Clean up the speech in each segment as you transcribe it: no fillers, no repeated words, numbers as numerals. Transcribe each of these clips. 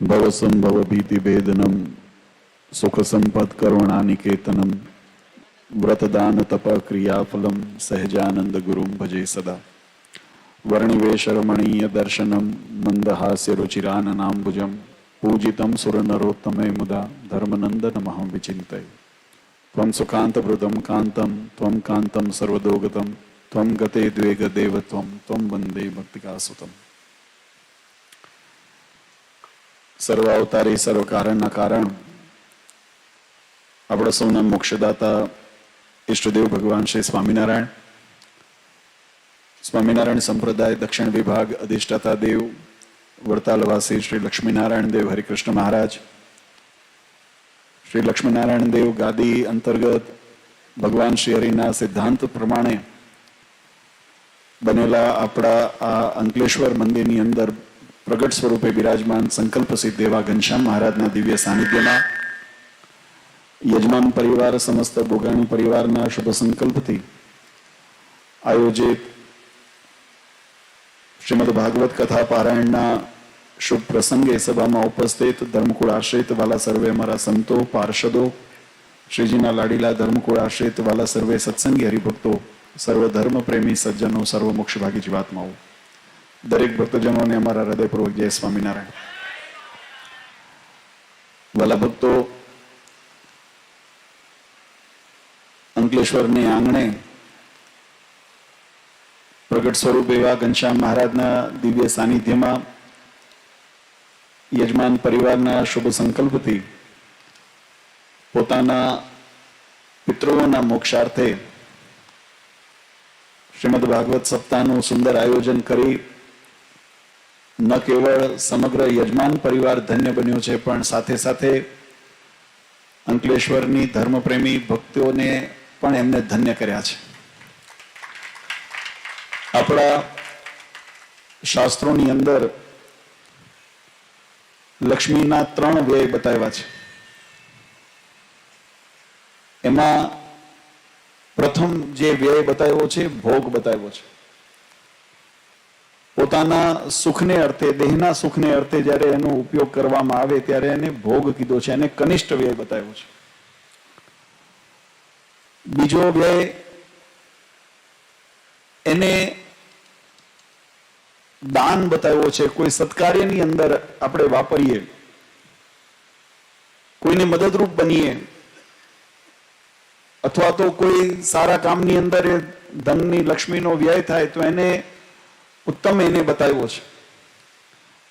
ભવસંભવ ભીતિ ભેદનમ સુખ સંપદ કરુણાનિકેતનમ વ્રતદાન તપ ક્રિયાફલમ સહજાનંદ ગુરુમ ભજે સદા વર્ણિવેશ રમણીય દર્શનમ મંદહાસ્ય રુચિરાનનાંબુજમ પૂજિતમ સુરનરોત્તમે મુદા ધર્મનંદનમહં વિચિંતય ત્વં સુકાંતવૃતમ કાંતમ ત્વં કાંતમ સર્વદોગતમ ત્વં ગતે દ્વેગ દેવત્વમ ત્વં વંદે ભક્તિકાસુતમ. સર્વ અવતારી સર્વ કારણના કારણ આપણા સૌના મોક્ષદાતા ઈષ્ટદેવ ભગવાન શ્રી સ્વામિનારાયણ, સ્વામિનારાયણ સંપ્રદાય દક્ષિણ વિભાગ અધિષ્ઠાતા દેવ વડતાલવાસી શ્રી લક્ષ્મીનારાયણ દેવ હરિકૃષ્ણ મહારાજ, શ્રી લક્ષ્મીનારાયણ દેવ ગાદી અંતર્ગત ભગવાન શ્રી હરિના સિદ્ધાંત પ્રમાણે બનેલા આપણા આ અંકલેશ્વર મંદિરની અંદર પ્રગટ સ્વરૂપે બિરાજમાન સંકલ્પ સિદ્ધ એવા ઘનશ્યામ મહારાજના દિવ્ય સાનિધ્યમાં યજમાન પરિવાર સમસ્ત બોગાણી પરિવારના શુભ સંકલ્પથી આયોજિત શ્રીમદ ભાગવત કથા પારાયણના શુભ પ્રસંગે સભામાં ઉપસ્થિત ધર્મકુળ આશ્રિત વાલા સર્વે અમારા સંતો પાર્ષદો, શ્રીજીના લાડીલા ધર્મકુળ આશ્રિત વાલા સર્વે સત્સંગી હરિભક્તો, સર્વ ધર્મ પ્રેમી સજ્જનો, સર્વ મોક્ષભાગી જીવાત્માઓ, દરેક ભક્તજનોને અમારા હૃદયપૂર્વક જય સ્વામિનારાયણ. વાલા ભક્તો, અંકલેશ્વરની આંગણે પ્રગટ સ્વરૂપ એવા ઘનશ્યામ મહારાજના દિવ્ય સાનિધ્યમાં યજમાન પરિવારના શુભ સંકલ્પથી પોતાના પિતૃઓના મોક્ષાર્થે શ્રીમદ ભાગવત સપ્તાહનું સુંદર આયોજન કરી ન કેવળ સમગ્ર યજમાન પરિવાર ધન્ય બન્યો છે, પણ સાથે સાથે અંકલેશ્વરની ધર્મપ્રેમી ભક્તોને પણ એમને ધન્ય કર્યા છે. આપણા શાસ્ત્રોની અંદર લક્ષ્મીના 3 વ્યય બતાવ્યા છે. એમાં પ્રથમ જે વ્યય બતાવ્યો છે, ભોગ બતાવ્યો છે. પોતાના સુખને અર્થે, દેહના સુખને અર્થે જ્યારે એનો ઉપયોગ કરવામાં આવે ત્યારે એને ભોગ કીધો છે, એને કનિષ્ઠ વ્યય બતાવ્યો છે. બીજો વ્યય એને દાન બતાવ્યો છે. કોઈ સત્કાર્યની અંદર આપણે વાપરીએ, કોઈને મદદરૂપ બનીએ, અથવા તો કોઈ સારા કામની અંદર ધનની લક્ષ્મીનો વ્યય થાય તો એને ઉત્તમ એને બતાવ્યો છે.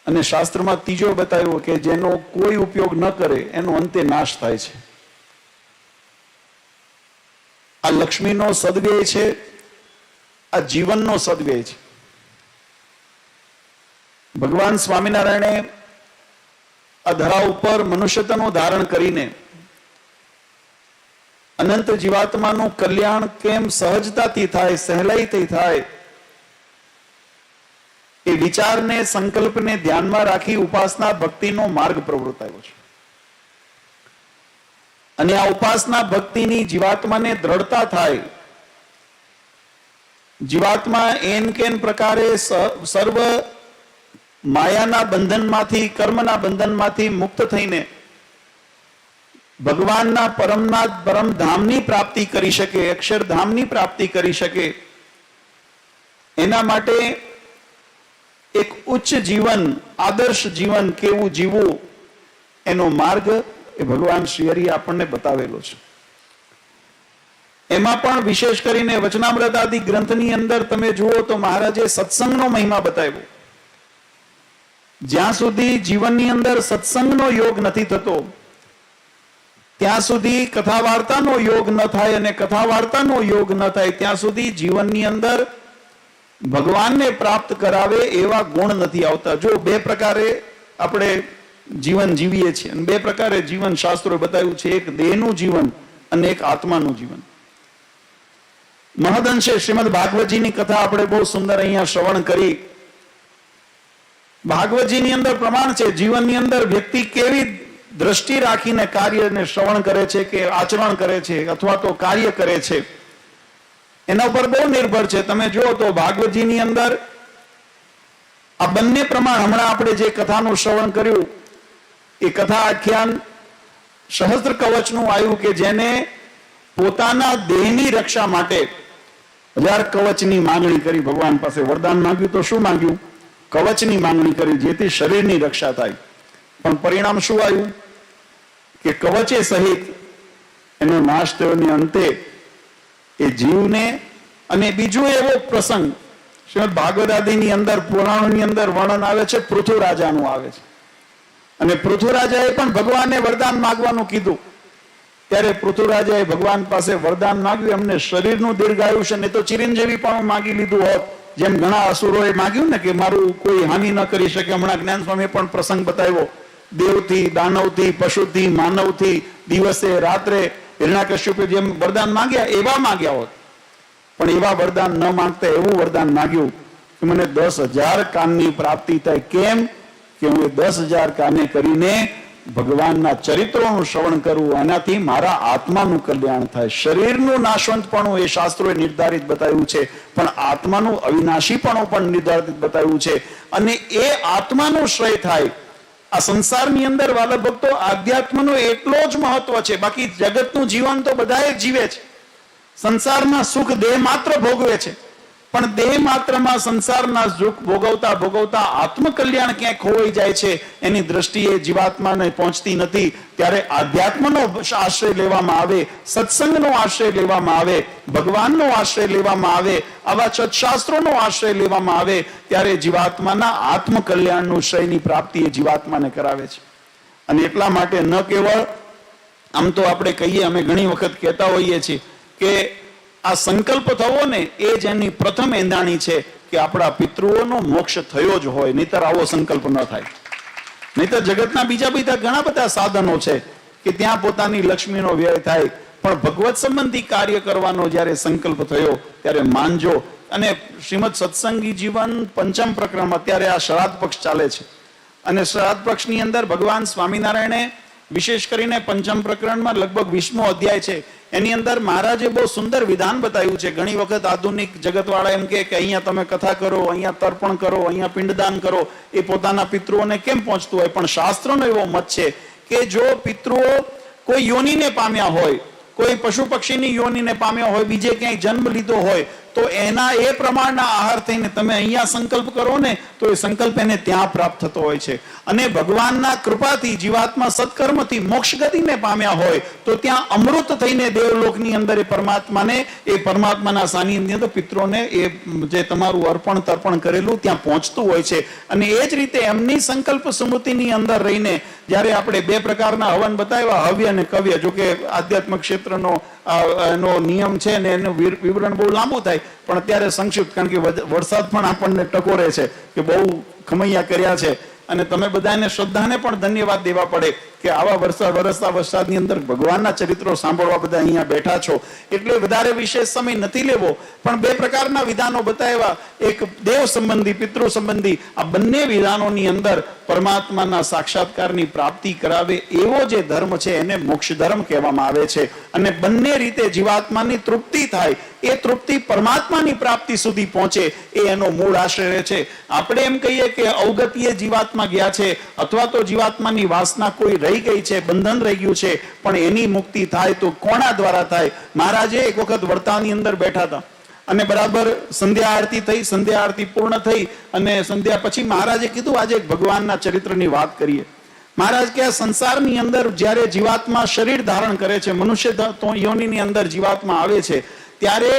અને શાસ્ત્રમાં ત્રીજો બતાવ્યો કે જેનો કોઈ ઉપયોગ ન કરે એનો અંતે નાશ થાય છે. આ લક્ષ્મીનો સદવ્યય છે, આ જીવનનો સદવ્યય છે. ભગવાન સ્વામિનારાયણે આ ધરા ઉપર મનુષ્યત્વનું ધારણ કરીને અનંત જીવાત્માનું કલ્યાણ કેમ સહજતાથી થાય, સહેલાઈથી થાય, એ વિચારને, સંકલ્પને ધ્યાનમાં રાખી ઉપાસના ભક્તિનો માર્ગ પ્રવર્તાવ્યો છે. અને આ ઉપાસના ભક્તિની જીવાત્માને દ્રઢતા થાય, જીવાત્મા એન કેન પ્રકારે સર્વ માયાના બંધનમાંથી, કર્મના બંધનમાંથી મુક્ત થઈને ભગવાનના પરમધામની પ્રાપ્તિ કરી શકે, અક્ષરધામની પ્રાપ્તિ કરી શકે, એના માટે એક ઉચ્ચ જીવન, આદર્શ જીવન કેવું જીવવું એનો માર્ગ એ ભગવાન શ્રી હરિ આપણને બતાવેલો છે. એમાં પણ વિશેષ કરીને વચનામૃત આદિ ગ્રંથની અંદર તમે જુઓ તો મહારાજે સત્સંગનો મહિમા બતાવ્યો. જ્યાં સુધી જીવનની અંદર સત્સંગનો યોગ નથી થતો ત્યાં સુધી કથા વાર્તાનો યોગ ન થાય, અને કથા વાર્તાનો યોગ ન થાય ત્યાં સુધી જીવનની અંદર ભગવાનને પ્રાપ્ત કરાવે એવા ગુણ નથી આવતા. જો 2 પ્રકારે આપણે જીવન જીવીએ છીએ, અને 2 પ્રકારે જીવન શાસ્ત્રોએ બતાવ્યું છે, એક દેહનું જીવન અને એક આત્માનું જીવન. મહદઅંશે શ્રીમદ ભાગવતજીની કથા આપણે બહુ સુંદર અહીંયા શ્રવણ કરી. ભાગવતજીની અંદર પ્રમાણ છે, જીવનની અંદર વ્યક્તિ કેવી દ્રષ્ટિ રાખીને કાર્યને શ્રવણ કરે છે કે આચરણ કરે છે અથવા તો કાર્ય કરે છે એના ઉપર બહુ નિર્ભર છે. તમે જુઓ તો ભાગવતજીની અંદર આ બંને પ્રમાણ, હમણાં આપણે જે કથાનું શ્રવણ કર્યું એ કથા આખ્યાન સહસ્ત્ર કવચનું આવ્યું કે જેને પોતાના દેહની રક્ષા માટે 1000 કવચની માંગણી કરી, ભગવાન પાસે વરદાન માંગ્યું તો શું માંગ્યું? કવચની માંગણી કરી, જેથી શરીરની રક્ષા થાય. પણ પરિણામ શું આવ્યું કે કવચે સહિત એનો નાશ થયોને અંતે એ જીવને. અને બીજો એવો પ્રસંગ શ્રીમદ ભાગવત આદિની અંદર, પુરાણોની અંદર વર્ણન આવે છે, પૃથુરાજાનું આવે છે. અને પૃથુરાજાએ પણ ભગવાનને વરદાન માંગવાનું કીધું. ત્યારે પૃથુરાજાએ ભગવાન પાસે વરદાન માંગ્યું, એમને શરીરનું દીર્ઘાયુષ્ય, ને તો ચિરંજીવી પણ માંગી લીધું હોત, જેમ ઘણા અસુરોએ માંગ્યું ને કે મારું કોઈ હાનિ ન કરી શકે. હમણાં જ્ઞાન સ્વામીએ પણ પ્રસંગ બતાવ્યો, દેવથી, દાનવથી, પશુથી, માનવથી, દિવસે રાત્રે હિરણ્યકશ્યપે જેમ વરદાન માંગ્યા એવા માંગ્યા હોત. પણ એવા વરદાન ન માંગતા એવું વરદાન માંગ્યું કે મને 10,000 કાનની પ્રાપ્તિ થાય. કેમ કે હું 10,000 કાને કરીને ભગવાનના ચરિત્રોનું શ્રવણ કરું, આનાથી મારા આત્માનું કલ્યાણ થાય. શરીરનું નાશવંતપણું એ શાસ્ત્રોએ નિર્ધારિત બતાવ્યું છે, પણ આત્માનું અવિનાશીપણું પણ નિર્ધારિત બતાવ્યું છે. અને એ આત્માનું શ્રેય થાય. આ સંસારની અંદર વાલા ભક્તો આધ્યાત્મનો એટલો જ મહત્વ છે. બાકી જગતનું જીવન તો બધાએ જીવે છે, સંસારના સુખ દેહ માત્ર ભોગવે છે, પણ દેહ માત્રમાં સંસારના સુખ ભોગવતા ભોગવતા આત્મકલ્યાણ ક્યાંક ખોવાઈ જાય છે, એની દ્રષ્ટિએ જીવાત્માને પહોંચતી નથી. ત્યારે આધ્યાત્મનો આશ્રય લેવામાં આવે, સત્સંગનો આશ્રય લેવામાં આવે, ભગવાનનો આશ્રય લેવામાં આવે, આવા સત્શાસ્ત્રોનો આશ્રય લેવામાં આવે, ત્યારે જીવાત્માના આત્મકલ્યાણનું શ્રેયની પ્રાપ્તિ એ જીવાત્માને કરાવે છે. અને એટલા માટે ન કેવળ આમ તો આપણે કહીએ, અમે ઘણી વખત કહેતા હોઈએ છીએ કે આ સંકલ્પ થવો ને એ જ એની પ્રથમ એંધાણી છે કે આપણા પિતૃઓનો મોક્ષ થયો જ હોય, નહીતર આવો સંકલ્પ ન થાય. નહીતર જગતના બીજા ઘણા બધા સાધનો છે કે ત્યાં પોતાની લક્ષ્મીનો વ્યય થાય, પણ ભગવત સંબંધી કાર્ય કરવાનો જ્યારે સંકલ્પ થયો ત્યારે માનજો. અને શ્રીમદ સત્સંગી જીવન પંચમ પ્રકરણ, અત્યારે આ શ્રાદ્ધ પક્ષ ચાલે છે, અને શ્રાદ્ધ પક્ષની અંદર ભગવાન સ્વામિનારાયણે વિશેષ કરીને પંચમ પ્રકરણમાં લગભગ 20મો અધ્યાય છે, એની અંદર મહારાજે બહુ સુંદર વિધાન બતાવ્યું છે. ઘણી વખત આધુનિક જગતવાળા એમ કે અહીંયા તમે કથા કરો, અહીંયા તર્પણ કરો, અહીંયા પિંડદાન કરો, એ પોતાના પિતૃઓને કેમ પહોંચતું હોય? પણ શાસ્ત્રનો એવો મત છે કે જો પિતૃઓ કોઈ યોનિને પામ્યા હોય, કોઈ પશુ પક્ષીની યોનિને પામ્યા હોય, બીજે ક્યાંય જન્મ લીધો હોય, તો એના એ પ્રમાણના આહાર થઈને તમે અહીંયા સંકલ્પ કરો ને તો એ સંકલ્પ એને ત્યાં પ્રાપ્ત થતો હોય છે. અને ભગવાનના કૃપાથી જીવાત્મા સત્કર્મથી મોક્ષ ગતિને પામ્યા હોય તો ત્યાં અમૃત થઈને દેવલોકની અંદર એ પરમાત્માના સાનિધ્ય તો પિત્રોને એ જે તમારું અર્પણ તર્પણ કરેલું ત્યાં પહોંચતું હોય છે. અને એ જ રીતે એમની સંકલ્પ સ્મૃતિની અંદર રહીને જ્યારે આપણે 2 પ્રકારના હવન બતાવ્યા, હવ્ય અને કવ્ય, જો કે આધ્યાત્મિક ક્ષેત્રનો એનો નિયમ છે ને એનું વિવરણ બહુ લાંબુ થાય, પણ અત્યારે સંક્ષિપ્ત, કારણ કે વરસાદ પણ આપણને ટકોરે છે કે બહુ ખમૈયા કર્યા છે. અને તમે બધાને શ્રદ્ધાને પણ ધન્યવાદ દેવા પડે કે આવા વરસતા વરસાદની અંદર ભગવાનના ચરિત્રો સાંભળવા બધા અહીંયા બેઠા છો. એટલે વધારે વિશેષ સમય નથી લેવો, પણ 2 પ્રકારના વિધાનો બતાવ્યા, એક દેવ સંબંધી, પિતૃ સંબંધી. આ બંને વિધાનોની અંદર પરમાત્માના સાક્ષાત્કારની પ્રાપ્તિ કરાવે એવો જે ધર્મ છે એને મોક્ષ ધર્મ કહેવામાં આવે છે. અને બંને રીતે જીવાત્માની તૃપ્તિ થાય, એ તૃપ્તિ પરમાત્માની પ્રાપ્તિ સુધી પહોંચે, એ એનો મૂળ આશ્રય છે. આપણે એમ કહીએ કે અવગતિએ જીવાત્મા ગયા છે, અથવા તો જીવાત્માની વાસના કોઈ રહી ગઈ છે, બંધન રહી ગયું છે, પણ એની મુક્તિ થાય તો કોના દ્વારા થાય? મહારાજે એક વખત વર્તાની અંદર બેઠા હતા અને બરાબર સંધ્યા આરતી થઈ, સંધ્યા આરતી પૂર્ણ થઈ અને સંધ્યા પછી મહારાજે કીધું આજે ભગવાનના ચરિત્રની વાત કરીએ. મહારાજ કે આ સંસારની અંદર જ્યારે જીવાત્મા શરીર ધારણ કરે છે, મનુષ્ય યોનિની અંદર જીવાત્મા આવે છે, ત્યારે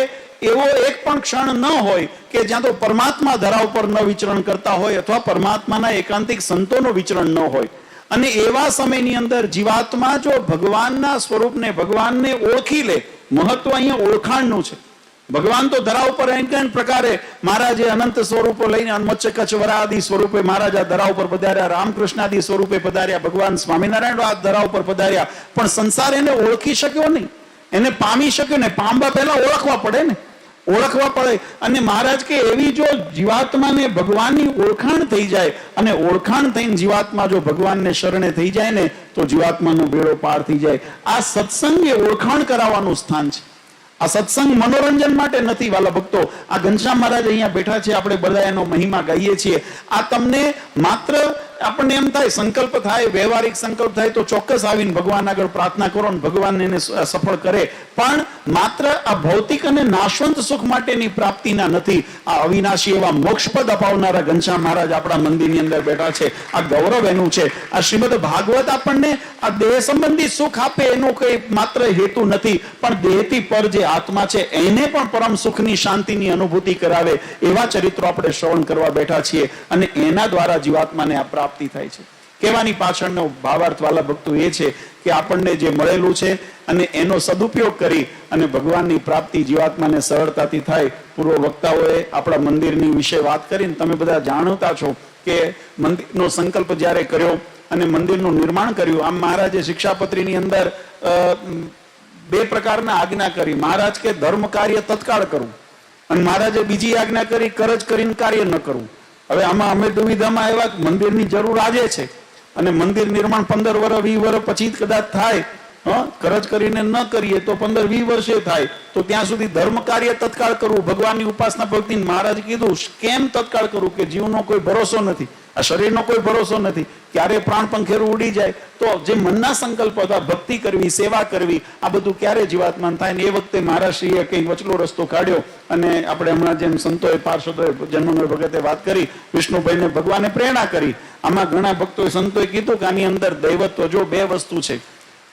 એવો એક પણ ક્ષણ ન હોય કે જ્યાં તો પરમાત્મા ધરા ઉપર ન વિચરણ કરતા હોય અથવા પરમાત્માના એકાંતિક સંતોનો વિચરણ ન હોય. અને એવા સમયની અંદર જીવાત્મા જો ભગવાનના સ્વરૂપને, ભગવાનને ઓળખી લે, મહત્વ અહીંયા ઓળખાણનું છે. ભગવાન તો ધરા ઉપર અનેક પ્રકારે મહારાજે અનંત સ્વરૂપો લઈને મત્સ્ય કચ્છ વરાદી સ્વરૂપે મહારાજ આ ધરા ઉપર પધાર્યા, રામકૃષ્ણાદી સ્વરૂપે પધાર્યા, ભગવાન સ્વામિનારાયણ આ ધરા ઉપર પધાર્યા, પણ સંસાર એને ઓળખી શક્યો નહીં, એને પામી શક્યો ને. પામવા પહેલા ઓળખવા પડે ને, ઓળખવા પડે. અને મહારાજ કે એવી જો જીવાત્માને ભગવાનની ઓળખાણ થઈ જાય અને ઓળખાણ થઈને જીવાત્મા જો ભગવાનને શરણે થઈ જાય ને તો જીવાત્માનો બેડો પાર થઈ જાય. આ સત્સંગ એ ઓળખાણ કરાવવાનું સ્થાન છે. આ સત્સંગ મનોરંજન માટે નથી વાલા ભક્તો. આ ઘનશ્યામ મહારાજ અહીંયા બેઠા છે, આપણે બધા એનો મહિમા ગાઈએ છીએ. આ તમને માત્ર આપણને એમ થાય સંકલ્પ થાય, વ્યવહારિક સંકલ્પ થાય તો ચોક્કસ આવીને ભગવાન આગળ પ્રાર્થના કરો ને ભગવાન એને સફળ કરે. પણ માત્ર આ ભૌતિક અને નાશવંત સુખ માટેની પ્રાપ્તિના નથી. આ અવિનાશી એવા મોક્ષપદ અપાવનારા ઘનશ્યામ મહારાજ આપણા મંદિરની અંદર બેઠા છે. આ ગૌરવ એનું છે. આ શ્રીમદ ભાગવત આપણને આ દેહ સંબંધી સુખ આપે એનો કઈ માત્ર હેતુ નથી, પણ દેહથી પર જે આત્મા છે એને પણ પરમ સુખની શાંતિની અનુભૂતિ કરાવે એવા ચરિત્રો આપણે શ્રવણ કરવા બેઠા છીએ. અને એના દ્વારા જીવાત્માને આ પ્રાપ્તિ થાય છે. કહેવાની પાછળનો ભાવાર્થ વાલા ભક્તો એ છે કે આપણને જે મળેલું છે અને એનો સદુપયોગ કરી અને ભગવાનની પ્રાપ્તિ જીવાત્માને સરળતાથી થાય. પૂર્વ વક્તાઓએ આપણા મંદિરની વિશે વાત કરીને તમે બધા જાણતા છો કે મંદિરનો સંકલ્પ જ્યારે કર્યો અને મંદિરનું નિર્માણ કર્યું, આમ મહારાજે શિક્ષાપત્રીની અંદર બે પ્રકારના આજ્ઞા કરી. મહારાજ કે ધર્મ કાર્ય તત્કાળ કરવું અને મહારાજે બીજી આજ્ઞા કરી કરજ કરીને કાર્ય ન કરવું. હવે આમાં અમે દુવિધામાં આવ્યા, મંદિરની જરૂર આજે છે અને મંદિર નિર્માણ 15 વર્ષ 20 વર્ષ પછી કદાચ થાય, કરજ કરીને ન કરીએ તો 15-20 વર્ષે થાય, તો ત્યાં સુધી ધર્મ કાર્ય તત્કાળ કરવું, ભગવાનની ઉપાસના ભક્તિ. મહારાજ કીધું કેમ તત્કાળ કરવું? કે જીવનો કોઈ ભરોસો નથી, આ શરીરનો કોઈ ભરોસો નથી, ક્યારે પ્રાણ પંખેરું ઉડી જાય. તો જે મનના સંકલ્પ હતા, ભક્તિ કરવી, સેવા કરવી, આ બધું ક્યારે જીવાત્માન થાય ને એ વખતે મહારાજશ્રીએ કંઈક વચલો રસ્તો કાઢ્યો. અને આપણે હમણાં જેમ સંતોએ પાર્ષદોએ જન્મનો ભગતે વાત કરી, વિષ્ણુભાઈને ભગવાને પ્રેરણા કરી. આમાં ઘણા ભક્તોએ સંતોએ કીધું કે આની અંદર દૈવત્વ જો બે વસ્તુ છે.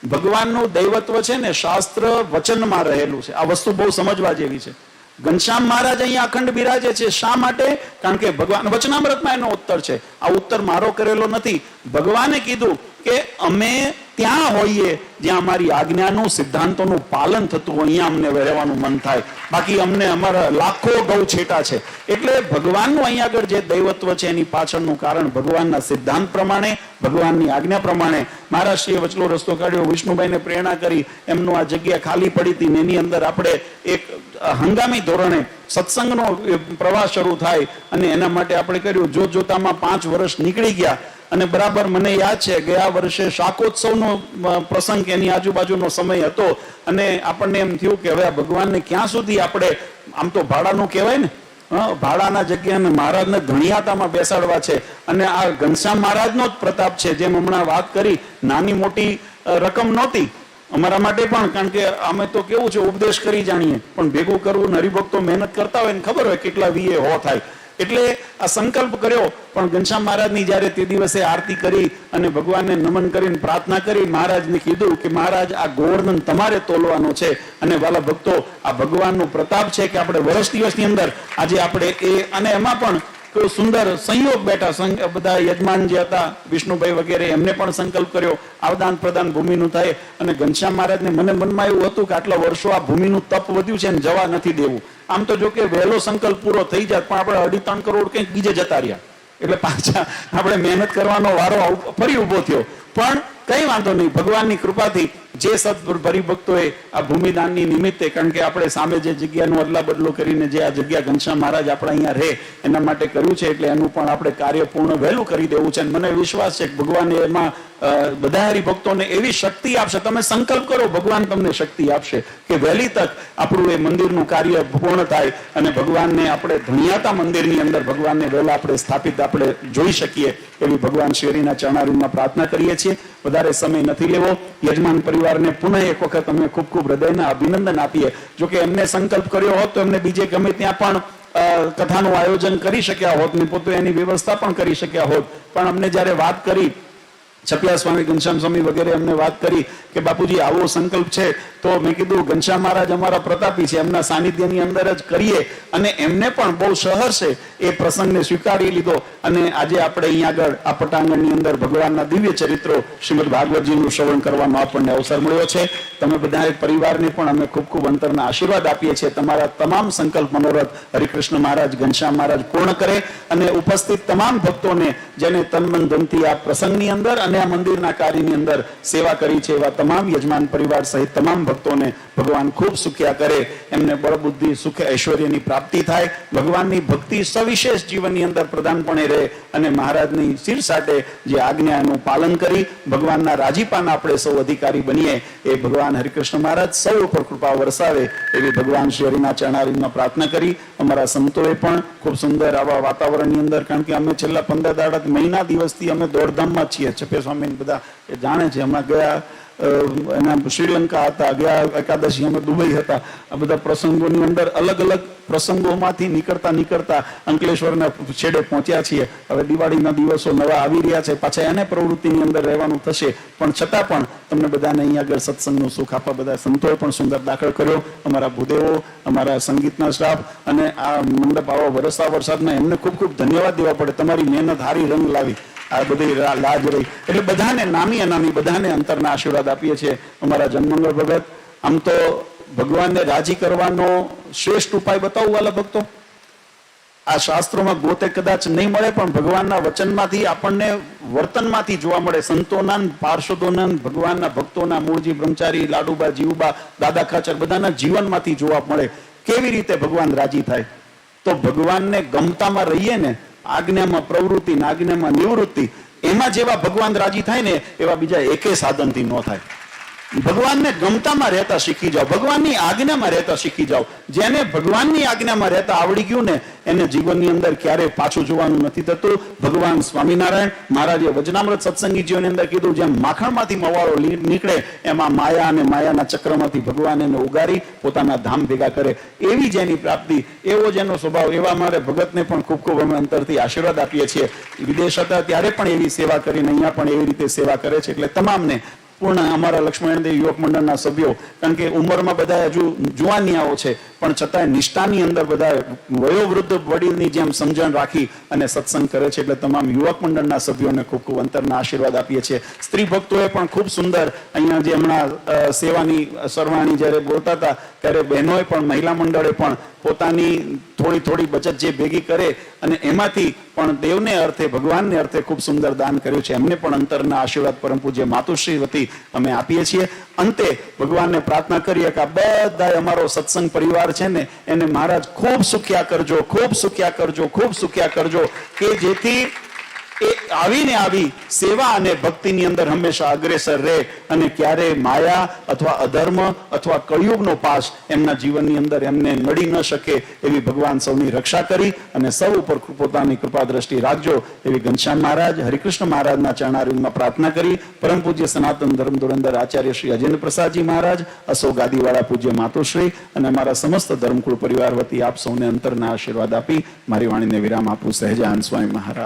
ભગવાનનું દૈવત્વ છે ને શાસ્ત્ર વચનમાં રહેલું છે. આ વસ્તુ બહુ સમજવા જેવી છે. ઘનશ્યામ મહારાજ અહીંયા અખંડ બિરાજે છે. શા માટે? કારણ કે ભગવાન વચનામૃતમાં એનો ઉત્તર છે. આ ઉત્તર મારો કરેલો નથી. ભગવાને કીધું કે અમે ત્યાં હોઈએ જ્યાં અમારી આજ્ઞાનું સિદ્ધાંતોનું પાલન થતું હોય, અહીંયા અમને રહેવાનું મન થાય. બાકી અમને અમારા લાખો ગૌ છેટા છે. એટલે ભગવાનનું અહીંયા આગળ જે દૈવત્વ છે એની પાછળનું કારણ ભગવાનના સિદ્ધાંત પ્રમાણે, ભગવાનની આજ્ઞા પ્રમાણે મહારાજશ્રીએ વચલો રસ્તો કાઢ્યો. વિષ્ણુભાઈને પ્રેરણા કરી, એમનું આ જગ્યા ખાલી પડી હતી ને એની અંદર આપણે એક હંગામી ધોરણે સત્સંગનો પ્રવાસ શરૂ થાય અને એના માટે આપણે કર્યું. જોતજોતામાં 5 વર્ષ નીકળી ગયા અને બરાબર મને યાદ છે ગયા વર્ષે શાકોત્સવનો પ્રસંગ એની આજુબાજુનો સમય હતો અને આપણને એમ થયું કે હવે આ ભગવાનને ક્યાં સુધી આપણે, આમ તો ભાડાનું કહેવાય ને, ભાડાના જગ્યાને મહારાજને ધણિયાતામાં બેસાડવા છે. અને આ ઘનશ્યામ મહારાજનો જ પ્રતાપ છે. જેમ હમણાં વાત કરી, નાની મોટી રકમ નહોતી અમારા માટે પણ, કારણ કે અમે તો કેવું છે ઉપદેશ કરી જાણીએ, પણ ભેગું કરવું, હરિભક્તો મહેનત કરતા હોય ને ખબર હોય કેટલા વીએ હો થાય. એટલે આ સંકલ્પ કર્યો. પણ ઘનશ્યામ મહારાજની જ્યારે તે દિવસે આરતી કરી અને ભગવાનને નમન કરીને પ્રાર્થના કરી, મહારાજને કીધું કે મહારાજ આ ગોવર્ધન તમારે તોલવાનો છે. અને વાલા ભક્તો, આ ભગવાનનો પ્રતાપ છે કે આપણે વર્ષ દિવસની અંદર આજે આપણે અને એમાં પણ સુંદર સંયોગ બેઠા. બધા યજમાન જે હતા વિષ્ણુભાઈ વગેરે, એમને પણ સંકલ્પ કર્યો આવદાન પ્રદાન ભૂમિનું થાય. અને ઘનશ્યામ મહારાજને મને મનમાં એવું હતું કે આટલા વર્ષો આ ભૂમિનું તપ વધ્યું છે ને જવા નથી દેવું. આમ તો જો કે વહેલો સંકલ્પ પૂરો થઈ જાય, પણ આપણે 2.5-3 કરોડ કંઈક બીજે જતા રહ્યા એટલે પાછા આપણે મહેનત કરવાનો વારો ફરી ઉભો થયો. પણ કઈ વાંધો નહીં, ભગવાનની કૃપાથી જે હરિભક્તોએ આ ભૂમિદાનની નિમિત્તે, કારણ કે આપણે સામે જે જગ્યાનો અદલા બદલો કરીને જે આ જગ્યા ઘનશ્યામ મહારાજ આપણા અહીંયા રહે એના માટે કર્યું છે, એટલે એનું પણ આપણે કાર્ય પૂર્ણ વહેલું કરી દેવું છે. મને વિશ્વાસ છે કે ભગવાને એમાં બધા હરિભક્તોને એવી શક્તિ આપશે. તમે સંકલ્પ કરો, ભગવાન તમને શક્તિ આપશે કે વહેલી તક આપણું એ મંદિરનું કાર્ય પૂર્ણ થાય અને ભગવાનને આપણે ધણિયાતા મંદિરની અંદર ભગવાનને વહેલા આપણે સ્થાપિત આપણે જોઈ શકીએ એવી ભગવાન શ્રીના ચરણારીમાં પ્રાર્થના કરીએ છીએ. વધારે સમય નથી લેવો. યજમાન પરિવારને પુનઃ એક વખત અમે ખૂબ ખૂબ હૃદયના અભિનંદન આપીએ. જોકે એમને સંકલ્પ કર્યો હોત તો એમને બીજે ગમે ત્યાં પણ કથાનું આયોજન કરી શક્યા હોત ને પોતે એની વ્યવસ્થા પણ કરી શક્યા હોત. પણ અમને જ્યારે વાત કરી, છપિયા સ્વામી, ઘનશ્યામ સ્વામી વગેરે અમને વાત કરી કે બાપુજી આવો સંકલ્પ છે, તો મેં કીધું ઘનશ્યામ મહારાજ અમારા પ્રતાપી છે, એમના સાનિધ્યની અંદર જ કરીએ. અને એમને પણ બહુ સહર્ષે એ પ્રસંગને સ્વીકારી લીધો. અને આજે આપણે અહીંયા આગળ આ પટાંગણની અંદર ભગવાનના દિવ્ય ચરિત્રો શ્રીમદ ભાગવતજીનું શ્રવણ કરવાનો આપણને અવસર મળ્યો છે. તમે બધા પરિવારને પણ અમે ખૂબ ખૂબ અંતરના આશીર્વાદ આપીએ છીએ. તમારા તમામ સંકલ્પ મનોરથ હરિકૃષ્ણ મહારાજ, ઘનશ્યામ મહારાજ પૂર્ણ કરે અને ઉપસ્થિત તમામ ભક્તોને જેને તન મન ધનથી આ પ્રસંગની અંદર અને અને આ મંદિરના કાર્યની અંદર સેવા કરી છે એવા તમામ યજમાન પરિવાર સહિત તમામ ભક્તોને ભગવાન ખૂબ સુખ્યા કરે, એમને બળબુદ્ધિ સુખ ઐશ્વર્યની પ્રાપ્તિ થાય, ભગવાનની ભક્તિ સવિશેષ જીવનની અંદર પ્રધાનપણે રહે અને મહારાજની શિરસાટે જે આજ્ઞાનું પાલન કરી ભગવાનના રાજીપાના આપણે સૌ અધિકારી બનીએ એ ભગવાન હરિકૃષ્ણ મહારાજ સૌ ઉપર કૃપા વરસાવે એવી ભગવાન શ્રી હરિના ચરણારવિંદમાં પ્રાર્થના કરી અમારા સંતોએ પણ ખૂબ સુંદર આવા વાતાવરણની અંદર, કારણ કે અમે છેલ્લા 15 દાડા મહિના દિવસથી અમે દોડધામમાં છીએ. ચપે સ્વામી બધા એ જાણે છે. હમણાં ગયા એના શ્રીલંકા હતા, ગયા એકાદશી અમે દુબઈ હતા. આ બધા પ્રસંગોની અંદર અલગ અલગ પ્રસંગોમાંથી નીકળતા અંકલેશ્વરના છેડે પહોંચ્યા છીએ. હવે દિવાળીના દિવસો નવા આવી રહ્યા છે, પાછા એને પ્રવૃત્તિની અંદર રહેવાનું થશે, પણ છતાં પણ તમને બધાને અહીંયા આગળ સત્સંગનું સુખ આપવા બધા સંતોએ પણ સુંદર દાખલ કર્યો. અમારા ભૂદેવો, અમારા સંગીતના સ્ટાફ અને આ મંડપ આવા વરસતા વરસાદમાં એમને ખૂબ ખૂબ ધન્યવાદ દેવા પડે. તમારી મહેનત હારી રંગ લાવી, આ બધી લાજ રહી. એટલે બધાને નામી અનામી બધાને અંતરના આશીર્વાદ આપીએ છીએ. અમારા જનમંગળ ભગત, આમ તો ભગવાનને રાજી કરવાનો શ્રેષ્ઠ ઉપાય બતાવું વાલા ભક્તો, આ શાસ્ત્રોમાં ગોતે કદાચ નહીં મળે પણ ભગવાનના વચનમાંથી આપણને વર્તનમાંથી જોવા મળે. સંતોના, પાર્ષદોના, ભગવાનના ભક્તોના, મૂળજી બ્રહ્મચારી, લાડુબા, જીવુબા, દાદા ખાચર બધાના જીવનમાંથી જોવા મળે કેવી રીતે ભગવાન રાજી થાય. તો ભગવાનને ગમતામાં રહીએ ને, આજ્ઞામાં પ્રવૃત્તિ, આજ્ઞામાં નિવૃત્તિ, એમાં જેવા ભગવાન રાજી થાય ને એવા બીજા એકે સાધનથી ન થાય. ભગવાનને ગમતામાં રહેતા શીખી જાઓ, ભગવાનની આજ્ઞામાં રહેતા શીખી જાઓ. જેને ભગવાનની આજ્ઞામાં રહેતા આવડી ગયું ને એને જીવનની અંદર ક્યારે પાછું જોવાનું નથી થતું. ભગવાન સ્વામિનારાયણ મહારાજે વચનામૃત સત્સંગીજીઓની અંદર કીધું, જેમ માખણમાંથી મવાળો નીકળે એમાં માયા અને માયાના ચક્રમાંથી ભગવાન એને ઉગારી પોતાના ધામ ભેગા કરે. એવી જેની પ્રાપ્તિ, એવો જેનો સ્વભાવ, એવા મારે ભગતને પણ ખૂબ ખૂબ અમે અંતરથી આશીર્વાદ આપીએ છીએ. વિદેશ હતા ત્યારે પણ એવી સેવા કરીને અહીંયા પણ એવી રીતે સેવા કરે છે. એટલે તમામને પૂર્ણ અમારા લક્ષ્મણદેવ યુવક મંડળના સભ્યો, કારણ કે ઉંમરમાં બધા હજુ જુવાનિયાઓ છે પણ છતાંય નિષ્ઠાની અંદર બધા વયોવૃદ્ધ વડીલની જેમ સમજણ રાખી અને સત્સંગ કરે છે. એટલે તમામ યુવક મંડળના સભ્યોને ખૂબ ખૂબ અંતરના આશીર્વાદ આપીએ છીએ. સ્ત્રી ભક્તોએ પણ ખૂબ સુંદર અહીંયા જે હમણાં સેવાની સરવાણી જ્યારે બોલતા હતા ત્યારે બહેનોએ પણ, મહિલા મંડળે પણ પોતાની થોડી બચત જે ભેગી કરે અને એમાંથી પણ દેવને અર્થે, ભગવાનને અર્થે ખૂબ સુંદર દાન કર્યું છે. એમને પણ અંતરના આશીર્વાદ પરમ પૂજ્ય માતુશ્રી વતી અમે આપીએ છીએ. અંતે ભગવાનને પ્રાર્થના કરીએ કે આ બધા અમારો સત્સંગ પરિવાર છે ને એને મહારાજ ખૂબ સુખ્યા કરજો, ખૂબ સુખ્યા કરજો, ખૂબ સુખ્યા કરજો, કે જેથી એ આવીને આવી સેવા અને ભક્તિની અંદર હંમેશા અગ્રેસર રહે અને ક્યારે માયા અથવા અધર્મ અથવા કળિયુગનો પાસ એમના જીવનની અંદર એમને નડી ન શકે એવી ભગવાન સૌની રક્ષા કરી અને સૌ ઉપર પોતાની કૃપા દ્રષ્ટિ રાખજો એવી ઘનશ્યામ મહારાજ, હરિકૃષ્ણ મહારાજના ચરણારવિંદમાં પ્રાર્થના કરી પરમ પૂજ્ય સનાતન ધર્મ ધુરંધર આચાર્ય શ્રી અજેન્દ્ર પ્રસાદજી મહારાજ, અસો ગાદીવાળા પૂજ્ય માતુશ્રી અને અમારા સમસ્ત ધર્મકુળ પરિવાર વતી આપ સૌને અંતરના આશીર્વાદ આપી મારી વાણીને વિરામ આપું. સહેજાનંદ સ્વામી મહારાજ.